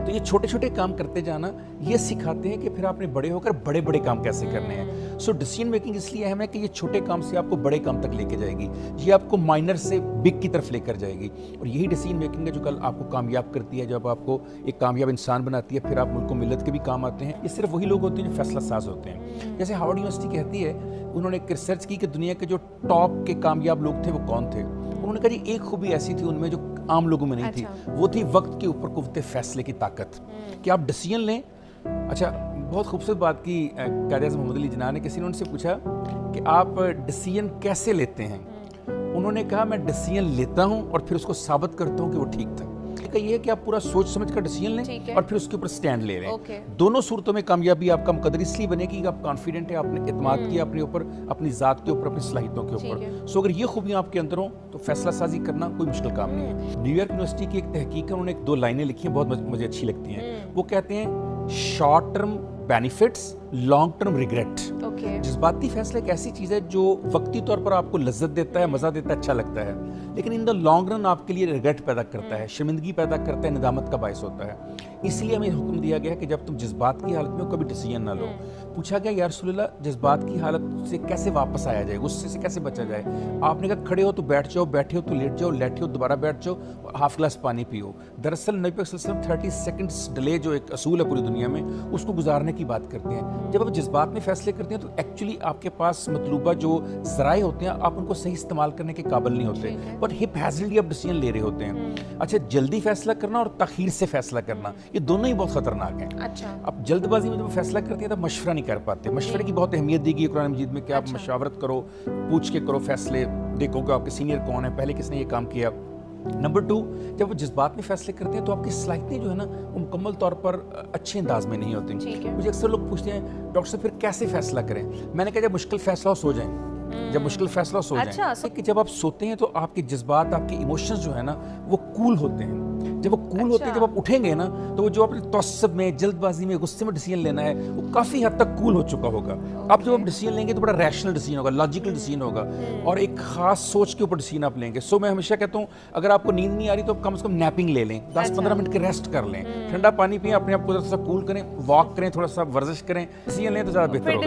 तो ये छोटे छोटे काम करते जाना ये सिखाते हैं कि फिर आपने बड़े होकर बड़े बड़े काम कैसे करने हैं। सो डिसीजन मेकिंग इसलिए अहम है कि ये छोटे काम से आपको बड़े काम तक लेके जाएगी, ये आपको माइनर से बिग की तरफ लेकर जाएगी। और यही डिसीजन मेकिंग है जो कल आपको कामयाब करती है, जब आपको एक कामयाब इंसान बनाती है, फिर आप मुल्क को मिलत के भी काम आते हैं। ये सिर्फ वही लोग होते हैं जो फैसला साज होते हैं। जैसे हार्वर्ड यूनिवर्सिटी कहती है, उन्होंने एक रिसर्च की कि दुनिया के जो टॉप के कामयाब लोग थे वो कौन थे। उन्होंने कहा जी एक खूबी ऐसी थी उनमें जो आम लोगों में नहीं थी, वो थी वक्त के ऊपर कुव्वत फैसले की ताकत, कि आप डिसीजन लें। अच्छा, बहुत खूबसूरत बात की कायद-ए-आज़म मोहम्मद अली जिन्ना ने, किसी ने उनसे पूछा कि आप डिसीजन कैसे लेते हैं। उन्होंने कहा मैं डिसीजन लेता हूं और फिर उसको साबित करता हूं कि वो ठीक था। ये है कि आप पूरा सोच समझ कर डिसीजन लें और फिर उसके ऊपर स्टैंड ले लें। दोनों सूरतों में कामयाबी आपका मुकद्दर इसलिए बनेगी कि आप कॉन्फिडेंट है, आपने इत्मीनान किया अपने ऊपर, अपनी ज़ात के ऊपर, अपनी सलाहियतों के ऊपर। सो अगर ये खूबियां आपके अंदर हो तो फैसला साजी करना कोई मुश्किल काम नहीं है। न्यूयॉर्क यूनिवर्सिटी की एक तहकीक है, उन्होंने एक 2 लाइनें लिखी हैं, बहुत मुझे अच्छी लगती हैं। वो कहते हैं short term benefits, long term regret. जज्बाती फैसला एक ऐसी चीज़ है जो वक्ती तौर पर आपको लज्जत देता है, मज़ा देता है, अच्छा लगता है, लेकिन इन द लॉन्ग रन आपके लिए रिग्रेट पैदा करता है, शर्मिंदगी पैदा करता है, निदामत का बायस होता है। इसलिए हमें हुक्म दिया गया कि जब तुम जज्बात की हालत में हो कभी डिसीजन ना लो। पूछा गया या रसूलल्लाह जज्बात की हालत से कैसे वापस आया जाए, गुस्से से कैसे बचा जाए। आपने कहा खड़े हो तो बैठ जाओ, बैठे हो तो लेट जाओ, लेटे हो दोबारा बैठ जाओ, हाफ गिलास पानी पियो। दरअसल नबी पाक सल्लल्लाहु अलैहि वसल्लम 30 सेकंड्स डिले जो एक असूल है पूरी दुनिया में, उसको गुजारने की बात करते हैं। जब आप जज्बात में फैसले करते हैं तो एक्चुअली आपके पास मतलूबा जो ज़राए होते हैं आप उनको सही इस्तेमाल करने के काबिल नहीं होते, बट हिप हैज़ल्डली आप डिसीजन ले रहे होते हैं। अच्छा, जल्दी फैसला करना और तखीर से फैसला करना, ये दोनों ही बहुत खतरनाक हैं। अच्छा, आप जल्दबाजी में जब फैसला करते हैं तब मशवरा नहीं कर पाते। मशवरे की बहुत अहमियत दी गई है कुरान मजीद में कि आप मशावरत करो, पूछ के करो फैसले, देखो कि आपके सीनियर कौन है, पहले किसने ये काम किया। नंबर 2, जब वो जज्बात में फैसले करते हैं तो आपकी सलाहियतें जो है ना वो मुकम्मल तौर पर अच्छे अंदाज में नहीं होती। मुझे अक्सर लोग पूछते हैं डॉक्टर साहब फिर कैसे फैसला करें। मैंने कहा जब मुश्किल फैसला हो सो जाएं, जब मुश्किल फैसला सो जाएं। कि जब आप सोते हैं तो आपके जज्बात, आपके इमोशंस जो है ना वो कूल होते हैं। जब वो कूल होते हैं, जब आप उठेंगे ना तो वो जो अपने तौसब में, जल्दबाजी में, गुस्से में डिसीजन लेना है वो काफ़ी हद तक कूल हो चुका होगा। अब जब आप डिसीजन लेंगे तो बड़ा रैशनल डिसीजन होगा, लॉजिकल डिसीजन होगा और एक खास सोच के ऊपर डिसीजन आप लेंगे। सो मैं हमेशा कहता हूँ अगर आपको नींद नहीं आ रही तो आप कम से कम नैपिंग ले लें, 10-15 मिनट के रेस्ट कर लें, ठंडा पानी पिएं, अपने आप को थोड़ा सा कूल करें, वॉक करें, थोड़ा सा वर्जिश करें, डिसीजन लें तो ज़्यादा बेहतर होगा।